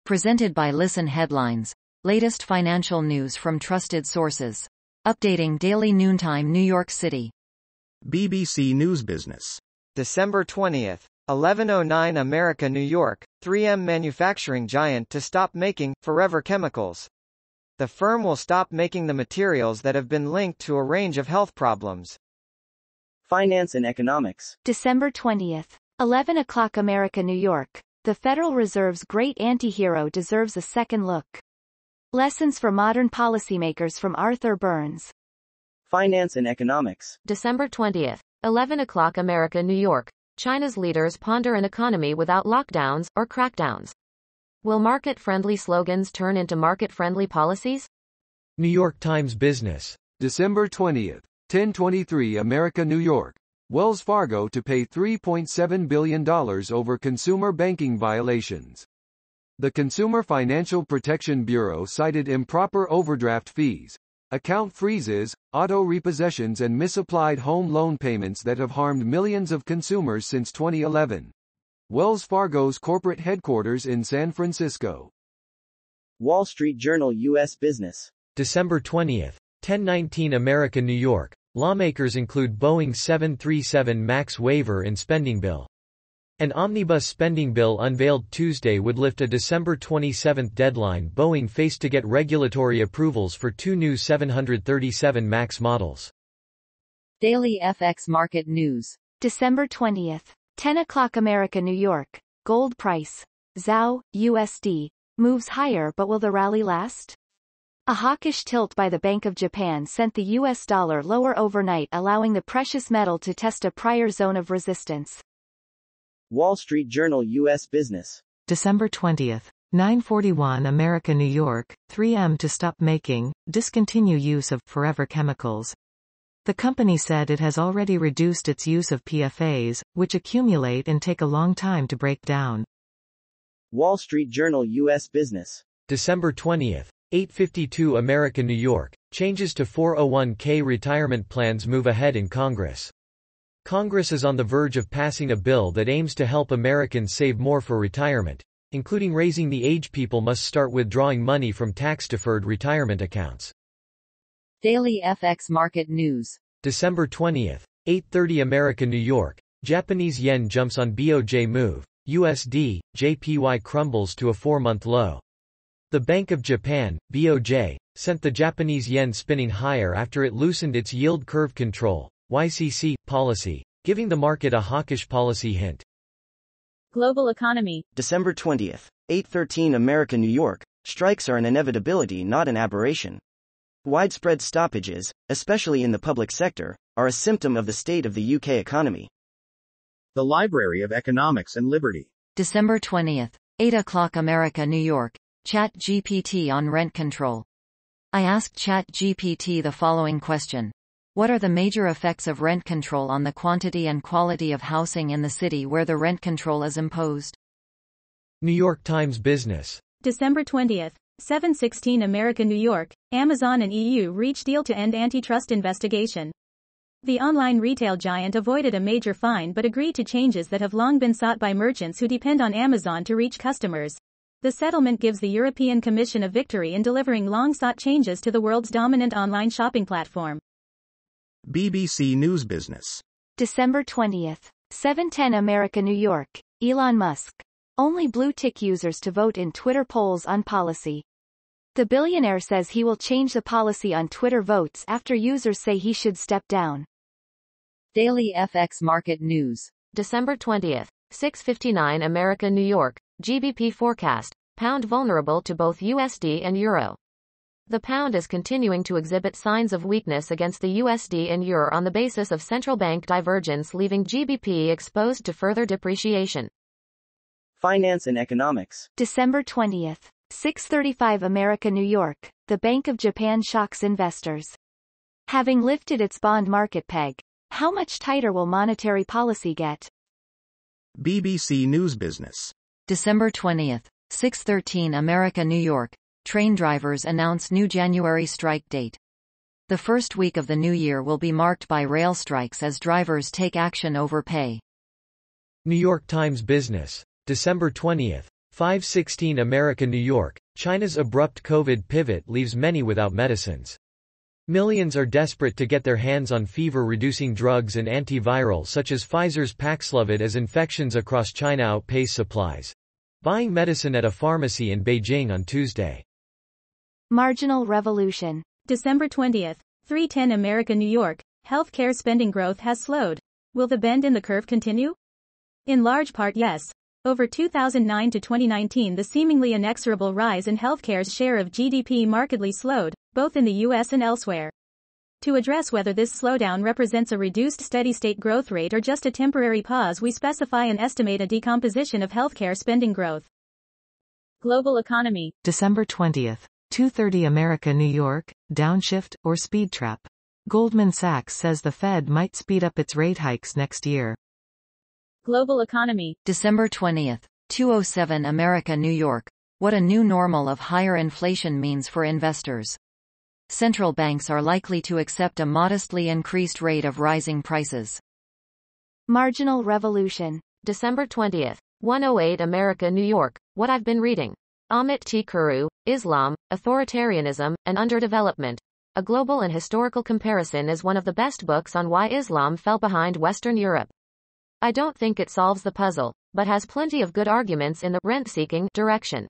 Presented by Listen Headlines. Latest financial news from trusted sources. Updating daily noontime New York City. BBC News Business. December 20th, 11:09 America, New York, 3M manufacturing giant to stop making Forever Chemicals. The firm will stop making the materials that have been linked to a range of health problems. Finance and Economics. December 20th, 11 o'clock America, New York. The Federal Reserve's great anti-hero deserves a second look. Lessons for modern policymakers from Arthur Burns. Finance and Economics. December 20th, 11 o'clock America, New York. China's leaders ponder an economy without lockdowns or crackdowns. Will market-friendly slogans turn into market-friendly policies? New York Times Business. December 20th, 10:23 America, New York. Wells Fargo to pay $3.7 billion over consumer banking violations. The Consumer Financial Protection Bureau cited improper overdraft fees, account freezes, auto repossessions and misapplied home loan payments that have harmed millions of consumers since 2011. Wells Fargo's corporate headquarters in San Francisco. Wall Street Journal U.S. Business. December 20th, 10:19 America, New York. Lawmakers include Boeing 737 MAX waiver in spending bill. An omnibus spending bill unveiled Tuesday would lift a December 27 deadline Boeing faced to get regulatory approvals for two new 737 MAX models. Daily FX Market News. December 20th, 10 o'clock America, New York. Gold price. ZAO, USD, moves higher, but will the rally last? A hawkish tilt by the Bank of Japan sent the US dollar lower overnight, allowing the precious metal to test a prior zone of resistance. Wall Street Journal U.S. Business. December 20th, 9:41 America, New York. 3M to stop making, discontinue use of Forever Chemicals. The company said it has already reduced its use of PFAs, which accumulate and take a long time to break down. Wall Street Journal U.S. Business. December 20th, 8:52 America, New York. Changes to 401k retirement plans move ahead in Congress. Congress is on the verge of passing a bill that aims to help Americans save more for retirement, including raising the age people must start withdrawing money from tax-deferred retirement accounts. Daily FX Market News. December 20th, 8:30 America, New York. Japanese yen jumps on BOJ move. USD, JPY crumbles to a 4-month low. The Bank of Japan, BOJ, sent the Japanese yen spinning higher after it loosened its yield curve control, YCC, policy, giving the market a hawkish policy hint. Global economy. December 20th, 8:13 America, New York. Strikes are an inevitability, not an aberration. Widespread stoppages, especially in the public sector, are a symptom of the state of the UK economy. The Library of Economics and Liberty. December 20th, 8 o'clock America, New York. ChatGPT on rent control. I asked ChatGPT the following question. What are the major effects of rent control on the quantity and quality of housing in the city where the rent control is imposed? New York Times Business. December 20th, 7:16 America, New York. Amazon and EU reach deal to end antitrust investigation. The online retail giant avoided a major fine but agreed to changes that have long been sought by merchants who depend on Amazon to reach customers. The settlement gives the European Commission a victory in delivering long-sought changes to the world's dominant online shopping platform. BBC News Business. December 20th, 7:10 America, New York. Elon Musk. Only blue-tick users to vote in Twitter polls on policy. The billionaire says he will change the policy on Twitter votes after users say he should step down. Daily FX Market News. December 20th, 6:59 America, New York. GBP forecast, pound vulnerable to both USD and euro. The pound is continuing to exhibit signs of weakness against the USD and euro on the basis of central bank divergence, leaving GBP exposed to further depreciation. Finance and Economics. December 20th, 6:35 America, New York. The Bank of Japan shocks investors. Having lifted its bond market peg, how much tighter will monetary policy get? BBC News Business. December 20th, 6:13 America, New York. Train drivers announce new January strike date. The first week of the new year will be marked by rail strikes as drivers take action over pay. New York Times Business. December 20th, 516 America, New York. China's abrupt COVID pivot leaves many without medicines. Millions are desperate to get their hands on fever-reducing drugs and antiviral such as Pfizer's Paxlovid as infections across China outpace supplies. Buying medicine at a pharmacy in Beijing on Tuesday. Marginal revolution. December 20th, 3:10 America, New York. Healthcare spending growth has slowed. Will the bend in the curve continue? In large part, yes. Over 2009 to 2019, the seemingly inexorable rise in healthcare's share of GDP markedly slowed, both in the US and elsewhere. To address whether this slowdown represents a reduced steady-state growth rate or just a temporary pause, we specify and estimate a decomposition of healthcare spending growth. Global economy. December 20th. 2:30 America, New York. Downshift or speed trap. Goldman Sachs says the Fed might speed up its rate hikes next year. Global economy. December 20th, 2:07 America, New York. What a new normal of higher inflation means for investors. Central banks are likely to accept a modestly increased rate of rising prices. Marginal revolution. December 20th, 1:08 America, New York. What I've been reading. Amit T. Kuru, Islam, Authoritarianism, and Underdevelopment. A Global and Historical Comparison is one of the best books on why Islam fell behind Western Europe. I don't think it solves the puzzle, but has plenty of good arguments in the rent-seeking direction.